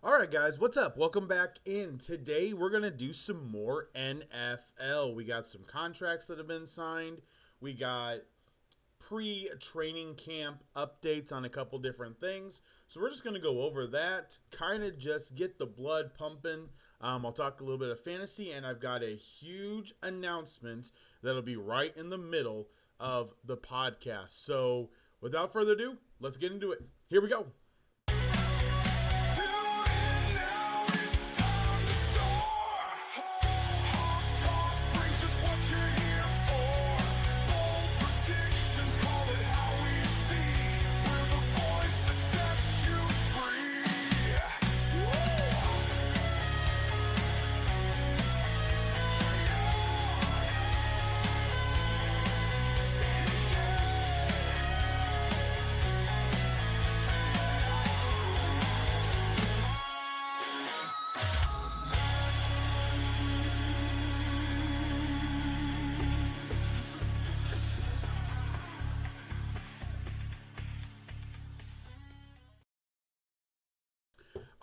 All right, guys, what's up? Welcome back in. Today, we're going to do some more NFL. We got some contracts that have been signed. We got pre-training camp updates on a couple different things. So we're just going to go over that, kind of just get the blood pumping. I'll talk a little bit of fantasy, and I've got a huge announcement that'll be right in the middle of the podcast. So without further ado, let's get into it. Here we go.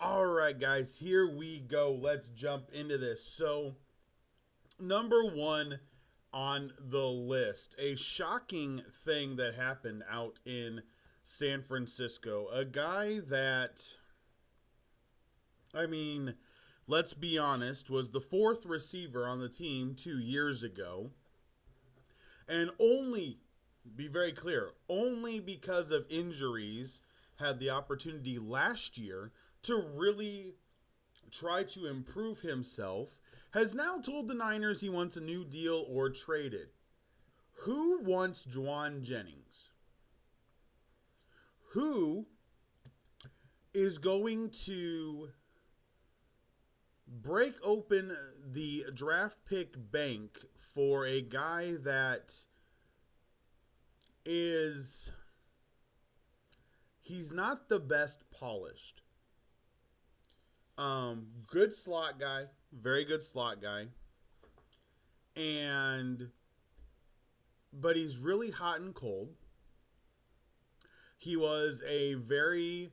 All right, guys, here we go. Let's jump into this. So, number one on the list, a shocking thing that happened out in San Francisco. A guy that, let's be honest, was the fourth receiver on the team 2 years ago. And be very clear, only because of injuries had the opportunity last year to really try to improve himself, has now told the Niners he wants a new deal or traded. Who wants Jauan Jennings? Who is going to break open the draft pick bank for a guy that he's not the best polished. Good slot guy, very good slot guy. But he's really hot and cold. He was very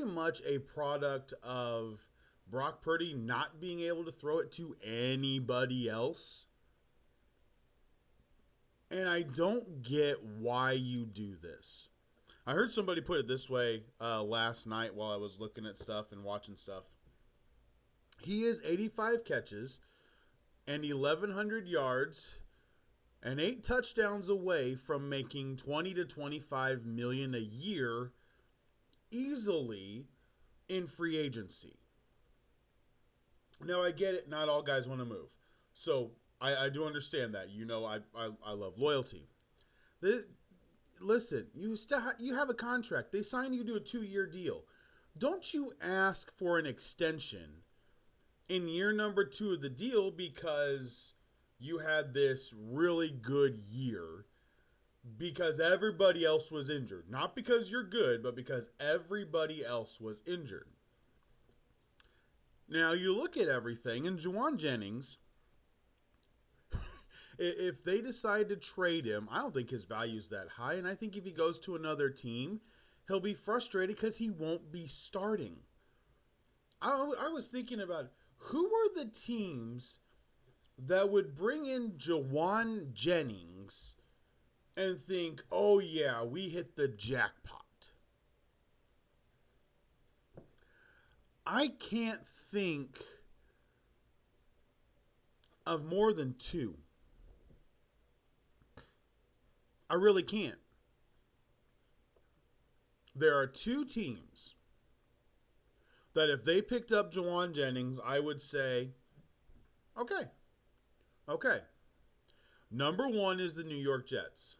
much a product of Brock Purdy not being able to throw it to anybody else. And I don't get why you do this. I heard somebody put it this way last night while I was looking at stuff and watching stuff. He is 85 catches and 1,100 yards and 8 touchdowns away from making 20 to 25 million a year easily in free agency. Now, I get it. Not all guys want to move. So I do understand that. You know, I love loyalty. Listen, you have a contract. They signed you to a 2-year deal. Don't you ask for an extension in year number 2 of the deal because you had this really good year because everybody else was injured. Not because you're good, but because everybody else was injured. Now, you look at everything, and Jauan Jennings, if they decide to trade him, I don't think his value is that high. And I think if he goes to another team, he'll be frustrated because he won't be starting. I was thinking about who are the teams that would bring in Jauan Jennings and think, oh yeah, we hit the jackpot. I can't think of more than 2. I really can't. There are 2 teams that if they picked up Jauan Jennings, I would say, okay. Number 1 is the New York Jets.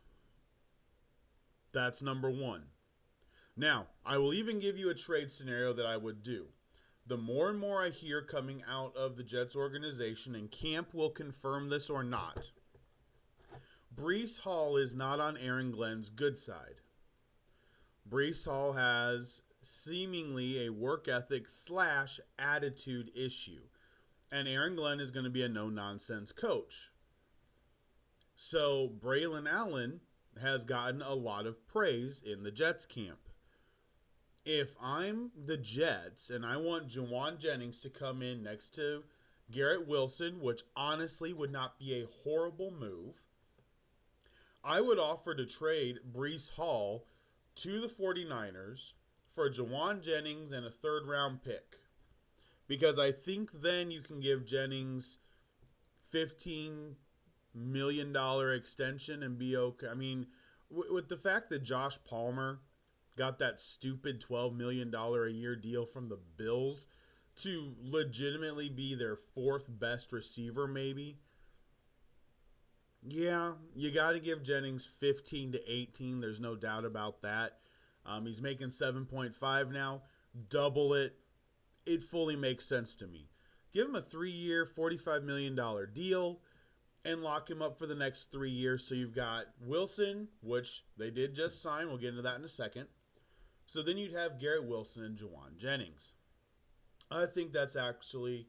That's number 1. Now, I will even give you a trade scenario that I would do. The more and more I hear coming out of the Jets organization, and camp will confirm this or not, Breece Hall is not on Aaron Glenn's good side. Breece Hall has seemingly a work ethic / attitude issue. And Aaron Glenn is going to be a no-nonsense coach. So Braylon Allen has gotten a lot of praise in the Jets camp. If I'm the Jets and I want Juwan Jennings to come in next to Garrett Wilson, which honestly would not be a horrible move, I would offer to trade Breece Hall to the 49ers for Juwan Jennings and a third round pick. Because I think then you can give Jennings $15 million extension and be okay. I mean, with the fact that Josh Palmer got that stupid $12 million a year deal from the Bills to legitimately be their fourth best receiver, maybe. Yeah, you got to give Jennings 15 to 18. There's no doubt about that. He's making 7.5 now. Double it. It fully makes sense to me. Give him a 3-year, $45 million deal and lock him up for the next 3 years. So you've got Wilson, which they did just sign. We'll get into that in a second. So then you'd have Garrett Wilson and Juwan Jennings. I think that's actually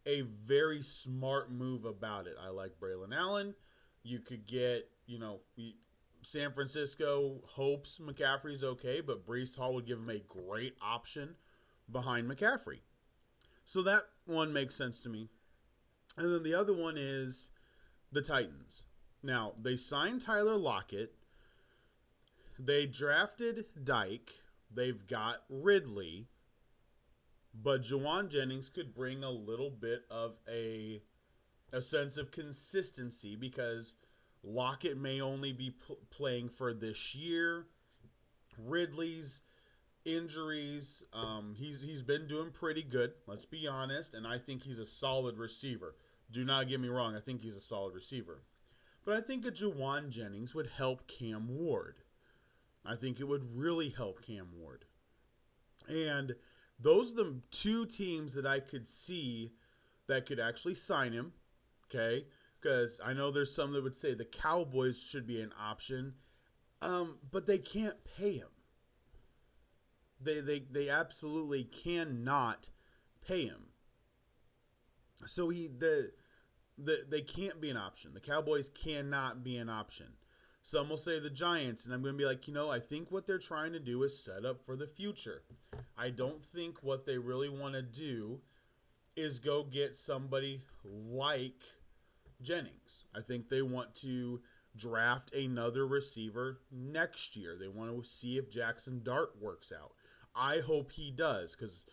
a very smart move about it. I like Braylon Allen. You could get, San Francisco hopes McCaffrey's okay, but Breece Hall would give him a great option behind McCaffrey. So that one makes sense to me. And then the other one is the Titans. Now, they signed Tyler Lockett. They drafted Dyke. They've got Ridley. But Juwan Jennings could bring a little bit of a sense of consistency because Lockett may only be playing for this year. Ridley's injuries, he's been doing pretty good, let's be honest, and I think he's a solid receiver. Do not get me wrong, I think he's a solid receiver. But I think a Juwan Jennings would help Cam Ward. I think it would really help Cam Ward. And those are the two teams that I could see that could actually sign him, okay? Because I know there's some that would say the Cowboys should be an option, but they can't pay him. They absolutely cannot pay him. So they can't be an option. The Cowboys cannot be an option. Some will say the Giants, and I'm going to be like, I think what they're trying to do is set up for the future. I don't think what they really want to do is go get somebody like Jennings. I think they want to draft another receiver next year. They want to see if Jackson Dart works out. I hope he does, because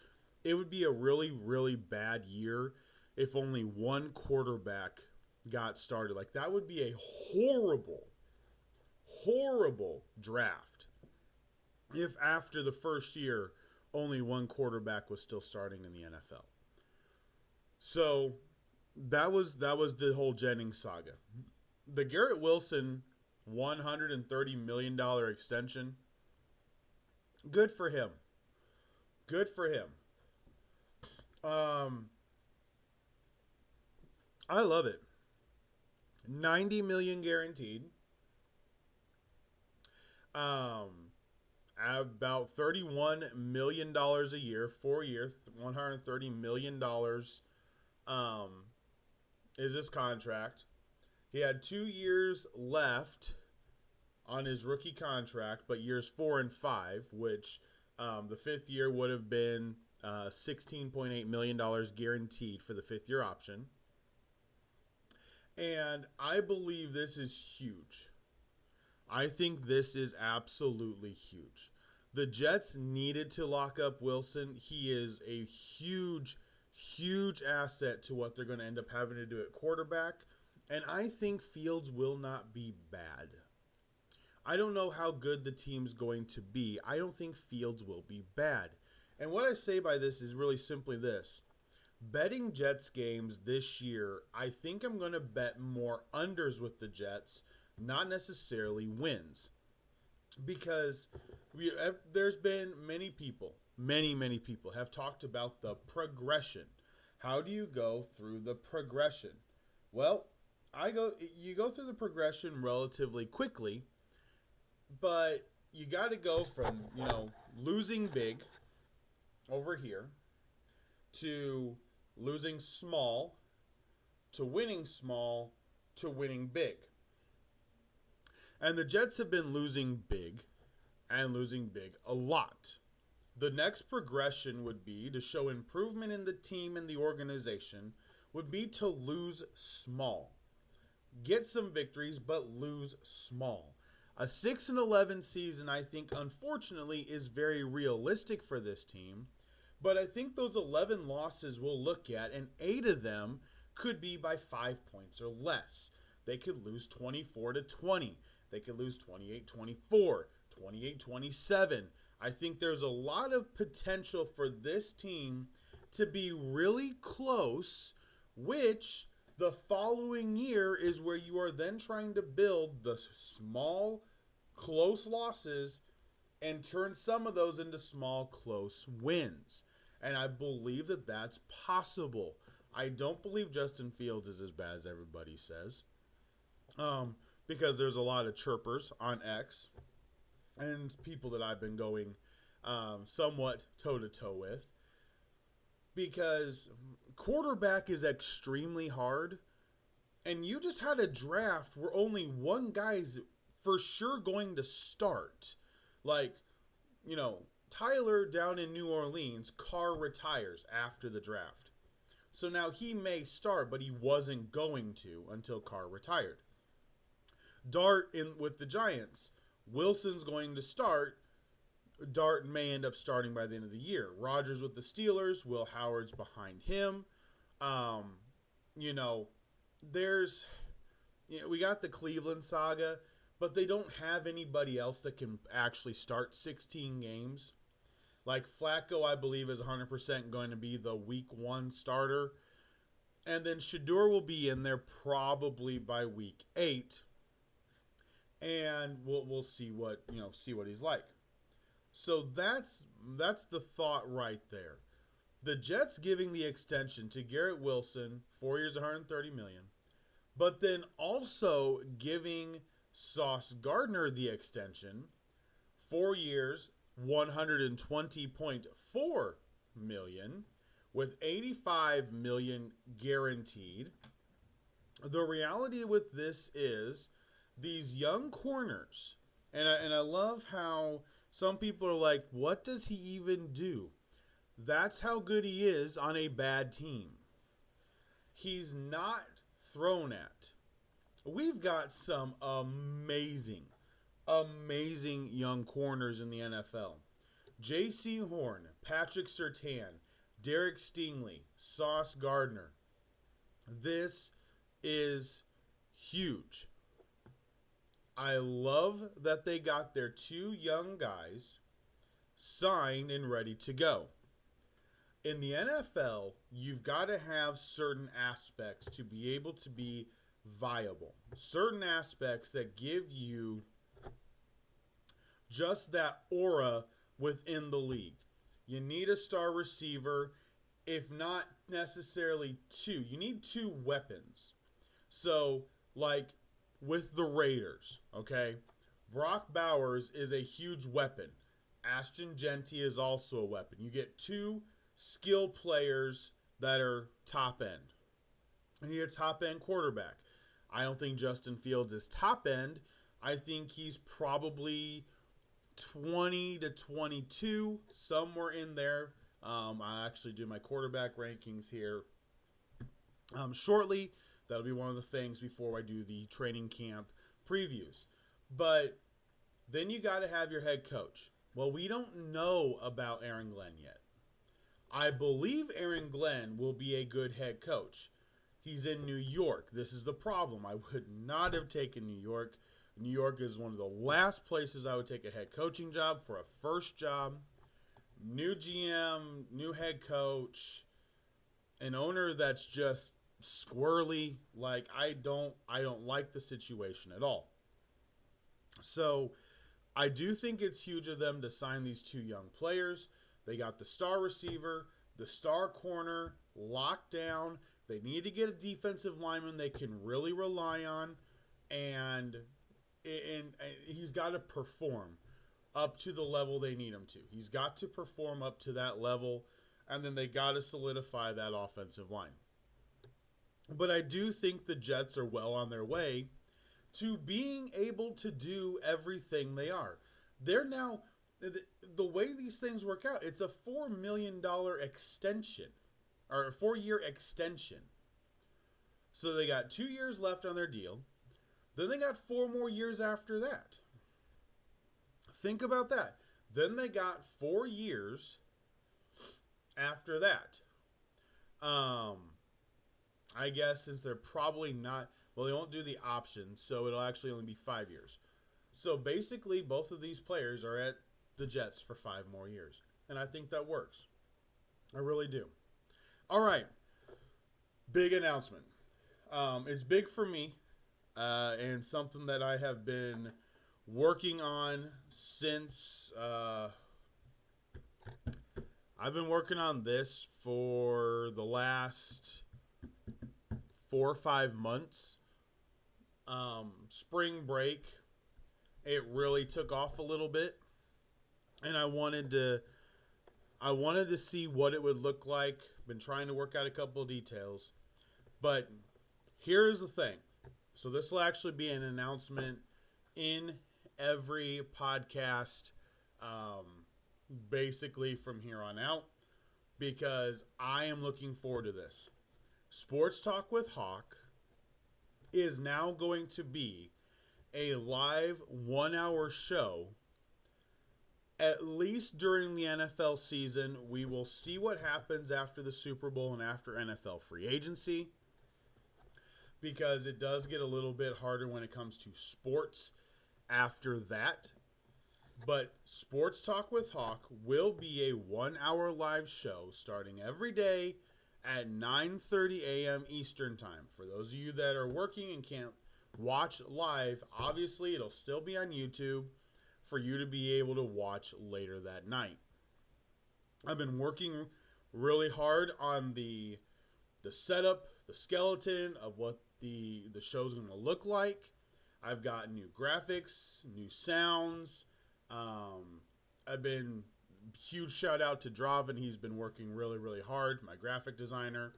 it would be a really, really bad year if only one quarterback got started. Like, that would be a horrible draft if after the first year only one quarterback was still starting in the NFL. So that was the whole Jennings saga. The Garrett Wilson $130 million extension, good for him. Good for him. I love it. $90 million guaranteed. About $31 million a year, 4 years, $130 million is his contract. He had 2 years left on his rookie contract, but years 4 and 5, which the 5th year would have been $16.8 million guaranteed for the 5th year option. And I believe this is huge. I think this is absolutely huge. The Jets needed to lock up Wilson. He is a huge asset to what they're going to end up having to do at quarterback. And I think Fields will not be bad. I don't know how good the team's going to be. I don't think Fields will be bad. And what I say by this is really simply this. Betting Jets games this year, I think I'm going to bet more unders with the Jets, not necessarily wins. Because there's been many people have talked about the progression. How do you go through the progression? Well, you go through the progression relatively quickly, but you got to go from, losing big over here to losing small to winning small to winning big. And the Jets have been losing big and losing big a lot. The next progression would be to show improvement in the team and the organization, would be to lose small. Get some victories, but lose small. A 6-11 season, I think, unfortunately, is very realistic for this team. But I think those 11 losses we'll look at, and 8 of them could be by 5 points or less. They could lose 24-20. They could lose 28-24, 28-27. I think there's a lot of potential for this team to be really close, which the following year is where you are then trying to build the small, close losses and turn some of those into small, close wins. And I believe that that's possible. I don't believe Justin Fields is as bad as everybody says, because there's a lot of chirpers on X and people that I've been going somewhat toe-to-toe with, because quarterback is extremely hard, and you just had a draft where only one guy's for sure going to start. Like, you know, Tyler down in New Orleans, Carr retires after the draft. So now he may start, but he wasn't going to until Carr retired. Dart with the Giants, Wilson's going to start. Dart may end up starting by the end of the year. Rodgers with the Steelers, Will Howard's behind him. We got the Cleveland saga, but they don't have anybody else that can actually start 16 games. Like Flacco, I believe, is 100% going to be the week 1 starter. And then Shedeur will be in there probably by week 8. And we'll see what he's like. So that's the thought right there. The Jets giving the extension to Garrett Wilson, 4 years, $130 million, but then also giving Sauce Gardner the extension, 4 years, $120.4 million, with $85 million guaranteed. The reality with this is these young corners, and I love how some people are like, what does he even do? That's how good he is on a bad team. He's not thrown at. We've got some amazing young corners in the NFL. J.C. Horn, Patrick Surtain, Derek Stingley, Sauce Gardner. This is huge. I love that they got their 2 young guys signed and ready to go. In the NFL, you've got to have certain aspects to be able to be viable. Certain aspects that give you just that aura within the league. You need a star receiver, if not necessarily 2. You need 2 weapons. So, like with the Raiders, okay? Brock Bowers is a huge weapon. Ashton Genty is also a weapon. You get 2 skill players that are top end. And you get top end quarterback. I don't think Justin Fields is top end. I think he's probably 20-22, somewhere in there. I actually do my quarterback rankings here shortly. That'll be one of the things before I do the training camp previews. But then you got to have your head coach. Well, we don't know about Aaron Glenn yet. I believe Aaron Glenn will be a good head coach. He's in New York. This is the problem. I would not have taken New York. New York is one of the last places I would take a head coaching job for a first job. New GM, new head coach, an owner that's just squirrely. Like, I don't like the situation at all. So I do think it's huge of them to sign these 2 young players. They got the star receiver, the star corner locked down. They need to get a defensive lineman they can really rely on, and he's got to perform up to the level they need him to. He's got to perform up to that level, and then they got to solidify that offensive line. But I do think the Jets are well on their way to being able to do everything they are. They're now, the way these things work out, it's a $4 million extension, or a 4-year extension. So they got 2 years left on their deal. Then they got 4 more years after that. Think about that. Then they got 4 years after that. I guess since they're probably not, well, they won't do the option, so it'll actually only be 5 years. So basically, both of these players are at the Jets for 5 more years. And I think that works. I really do. All right. Big announcement. It's big for me, and something that I have been working on since I've been working on this for the last 4 or 5 months. Spring break, it really took off a little bit, and I wanted to see what it would look like. Been trying to work out a couple of details, but here's the thing. So this will actually be an announcement in every podcast, basically from here on out, because I am looking forward to this. Sports Talk with Hawk is now going to be a live 1-hour show. At least during the NFL season. We will see what happens after the Super Bowl and after NFL free agency, because it does get a little bit harder when it comes to sports after that. But Sports Talk with Hawk will be a 1-hour live show starting every day at 9:30 a.m. Eastern Time. For those of you that are working and can't watch live, obviously it'll still be on YouTube for you to be able to watch later that night. I've been working really hard on the setup, the skeleton of what the show's going to look like. I've got new graphics, new sounds. I've been, huge shout out to Draven. He's been working really, really hard, my graphic designer.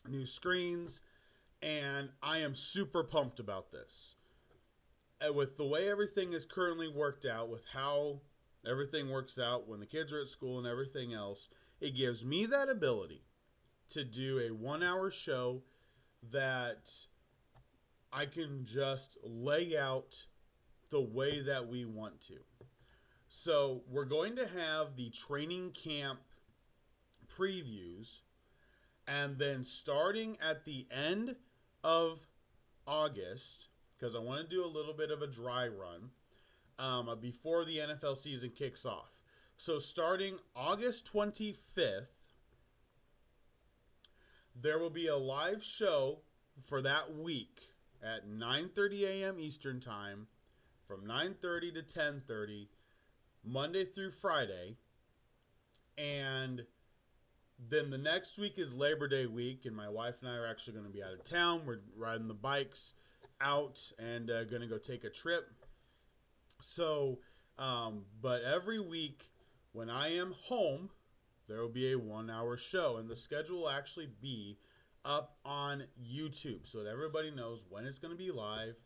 New screens, and I am super pumped about this. And with the way everything is currently worked out, with how everything works out when the kids are at school and everything else, it gives me that ability to do a 1-hour show that I can just lay out the way that we want to. So we're going to have the training camp previews, and then starting at the end of August, because I want to do a little bit of a dry run before the NFL season kicks off. So starting August 25th, there will be a live show for that week at 9:30 a.m. Eastern Time, from 9:30 to 10:30, Monday through Friday. And then the next week is Labor Day week, and my wife and I are actually going to be out of town. We're riding the bikes out and going to go take a trip. So, but every week when I am home, there will be a 1-hour show, and the schedule will actually be up on YouTube so that everybody knows when it's going to be live,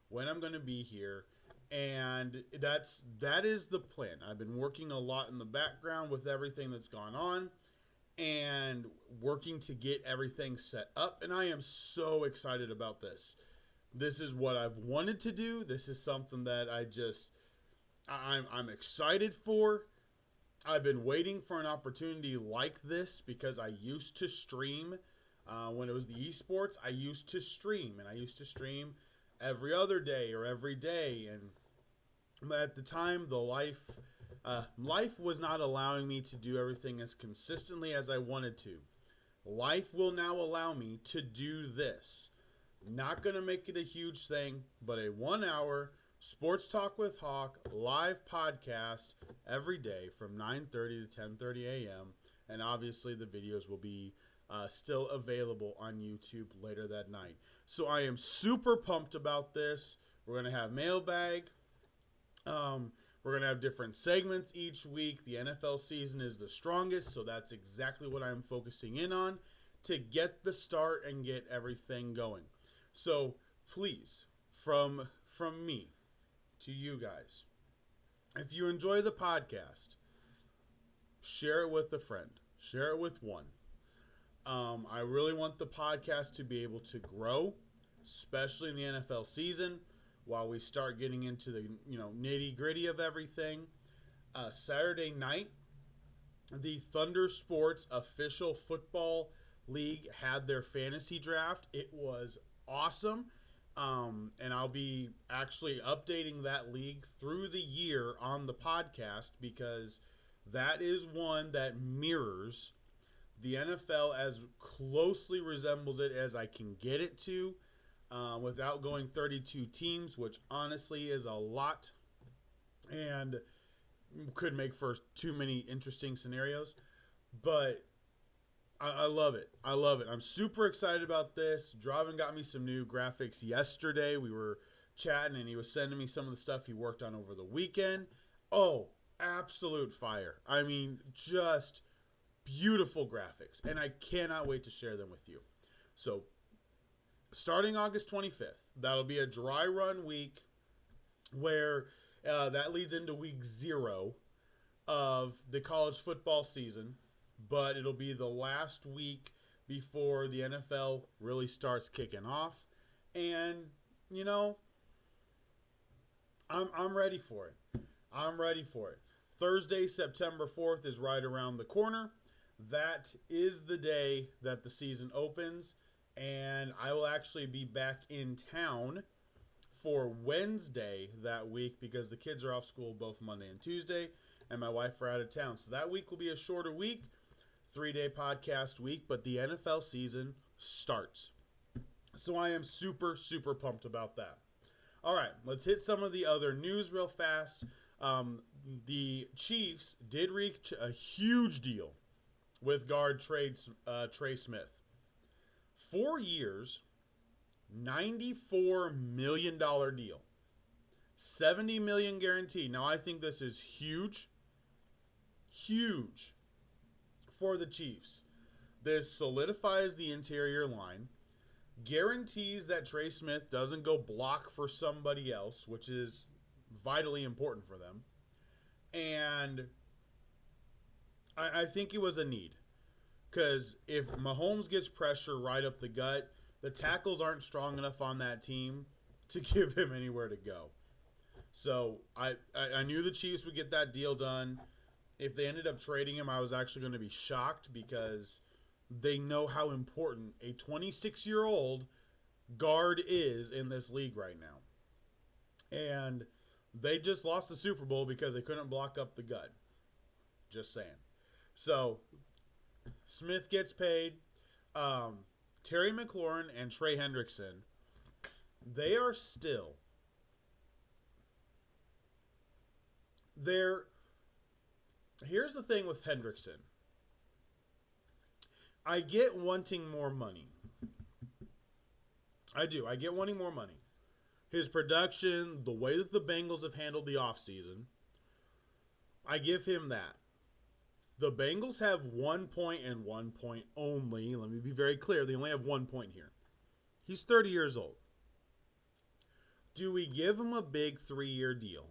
when I'm going to be here. And that is the plan. I've been working a lot in the background with everything that's gone on and working to get everything set up, and I am so excited about this. This is what I've wanted to do. This is something that I'm excited for. I've been waiting for an opportunity like this because I used to stream when it was the esports. I used to stream, and I used to stream every other day or every day, and at the time the life was not allowing me to do everything as consistently as I wanted to. Life will now allow me to do this. Not going to make it a huge thing, but a 1-hour Sports Talk with Hawk live podcast every day from 9:30 to 10:30 a.m. And obviously the videos will be still available on YouTube later that night. So I am super pumped about this. We're going to have mailbag. We're going to have different segments each week. The NFL season is the strongest, so that's exactly what I'm focusing in on to get the start and get everything going. So please, from me to you guys, If you enjoy the podcast, share it with a friend. Share it with one. I really want the podcast to be able to grow, especially in the NFL season, while we start getting into the nitty gritty of everything. Saturday night, the Thunder Sports official football league had their fantasy draft. It was awesome. And I'll be actually updating that league through the year on the podcast because that is one that mirrors the NFL as closely resembles it as I can get it to without going 32 teams, which honestly is a lot and could make for too many interesting scenarios. But I love it. I love it. I'm super excited about this. Draven got me some new graphics yesterday. We were chatting and he was sending me some of the stuff he worked on over the weekend. Oh, absolute fire. I mean, just beautiful graphics. And I cannot wait to share them with you. So, starting August 25th, that'll be a dry run week where that leads into week 0 of the college football season. But it'll be the last week before the NFL really starts kicking off. And, I'm ready for it. I'm ready for it. Thursday, September 4th is right around the corner. That is the day that the season opens. And I will actually be back in town for Wednesday that week because the kids are off school both Monday and Tuesday. And my wife are out of town. So that week will be a shorter week. 3-day podcast week, but the NFL season starts. So I am super, super pumped about that. All right, let's hit some of the other news real fast. The Chiefs did reach a huge deal with guard Trey Smith. 4 years, $94 million deal. $70 million guaranteed. Now, I think this is huge. Huge. For the Chiefs. This solidifies the interior line, guarantees that Trey Smith doesn't go block for somebody else, which is vitally important for them. And I think it was a need. Because if Mahomes gets pressure right up the gut, the tackles aren't strong enough on that team to give him anywhere to go. So I knew the Chiefs would get that deal done. If they ended up trading him, I was actually going to be shocked because they know how important a 26-year-old guard is in this league right now. And they just lost the Super Bowl because they couldn't block up the gut. Just saying. So, Smith gets paid. Terry McLaurin and Trey Hendrickson, they are still... Here's the thing with Hendrickson. I get wanting more money. I do. I get wanting more money. His production, the way that the Bengals have handled the offseason, I give him that. The Bengals have 1 point and 1 point only. Let me be very clear. They only have 1 point here. He's 30 years old. Do we give him a big 3-year deal?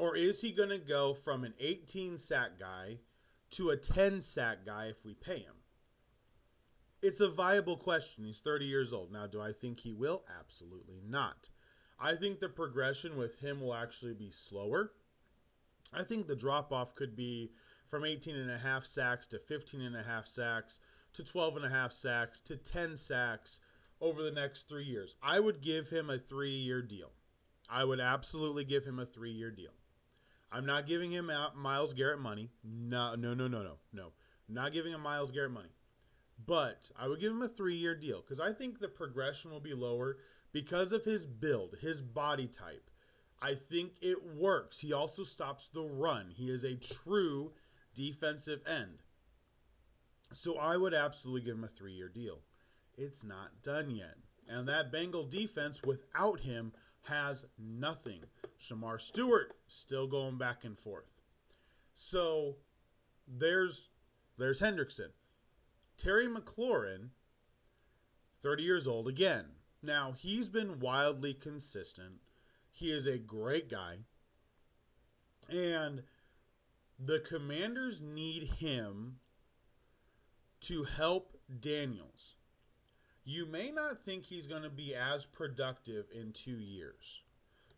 Or is he going to go from an 18-sack guy to a 10-sack guy if we pay him? It's a viable question. He's 30 years old. Now, do I think he will? Absolutely not. I think the progression with him will actually be slower. I think the drop-off could be from 18.5 sacks to 15.5 sacks to 12.5 sacks to 10 sacks over the next 3 years. I would give him a 3-year deal. I would absolutely give him a 3-year deal. I'm not giving him Myles Garrett money. No. Not giving him Myles Garrett money. But I would give him a 3-year deal because I think the progression will be lower because of his build, his body type. I think it works. He also stops the run. He is a true defensive end. So I would absolutely give him a 3-year deal. It's not done yet. And that Bengal defense without him has nothing. Shamar Stewart still going back and forth. So there's Hendrickson. Terry McLaurin, 30 years old again. Now, he's been wildly consistent. He is a great guy. And the Commanders need him to help Daniels. You may not think he's going to be as productive in 2 years,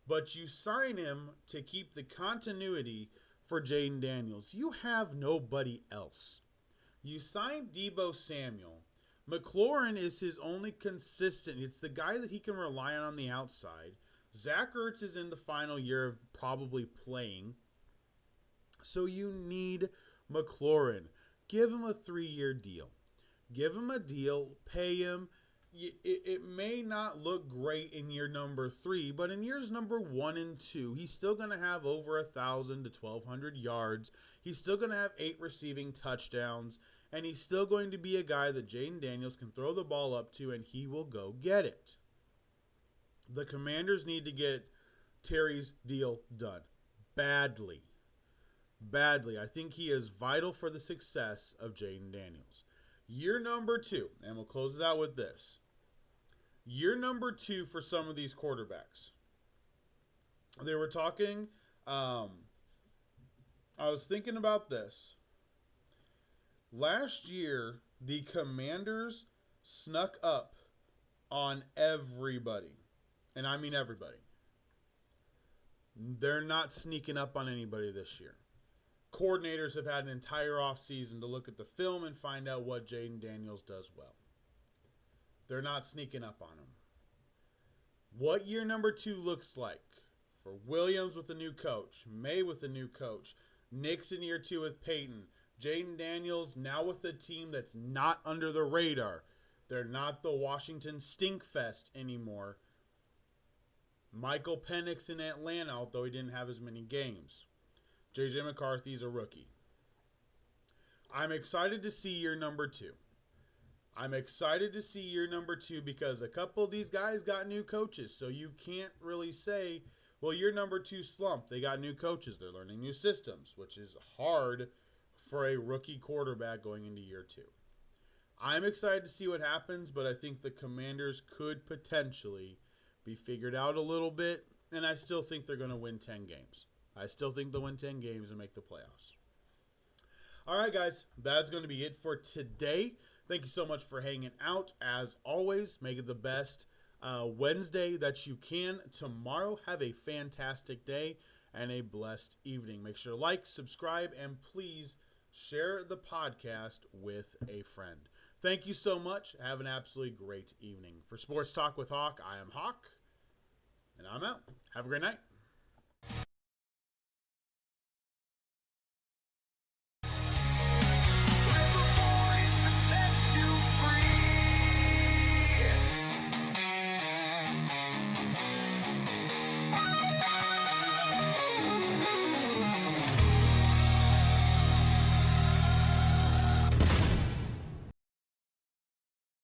but you sign him to keep the continuity for Jaden Daniels. You have nobody else. You signed Deebo Samuel. McLaurin is his only consistent. It's the guy that he can rely on the outside. Zach Ertz is in the final year of probably playing. So you need McLaurin. Give him a 3-year deal. Give him a deal. Pay him. It may not look great in year number 3, but in years number 1 and 2, he's still going to have over 1,000 to 1,200 yards. He's still going to have 8 receiving touchdowns, and he's still going to be a guy that Jaden Daniels can throw the ball up to, and he will go get it. The Commanders need to get Terry's deal done. Badly. I think he is vital for the success of Jaden Daniels. Year number 2, and we'll close it out with this. Year number 2 for some of these quarterbacks. They were talking, I was thinking about this. Last year, the Commanders snuck up on everybody. And I mean everybody. They're not sneaking up on anybody this year. Coordinators have had an entire offseason to look at the film and find out what Jaden Daniels does well. They're not sneaking up on him. What year number 2 looks like for Williams with a new coach, May with a new coach, Nix in year 2 with Peyton, Jaden Daniels now with a team that's not under the radar. They're not the Washington Stinkfest anymore. Michael Penix in Atlanta, although he didn't have as many games. J.J. McCarthy's a rookie. I'm excited to see year number 2. I'm excited to see year number 2 because a couple of these guys got new coaches. So you can't really say, well, year number 2 slumped. They got new coaches. They're learning new systems, which is hard for a rookie quarterback going into year 2. I'm excited to see what happens, but I think the Commanders could potentially be figured out a little bit, and I still think they're going to win 10 games. I still think they'll win 10 games and make the playoffs. All right, guys, that's going to be it for today. Thank you so much for hanging out. As always, make it the best Wednesday that you can. Tomorrow, have a fantastic day and a blessed evening. Make sure to like, subscribe, and please share the podcast with a friend. Thank you so much. Have an absolutely great evening. For Sports Talk with Hawk, I am Hawk, and I'm out. Have a great night.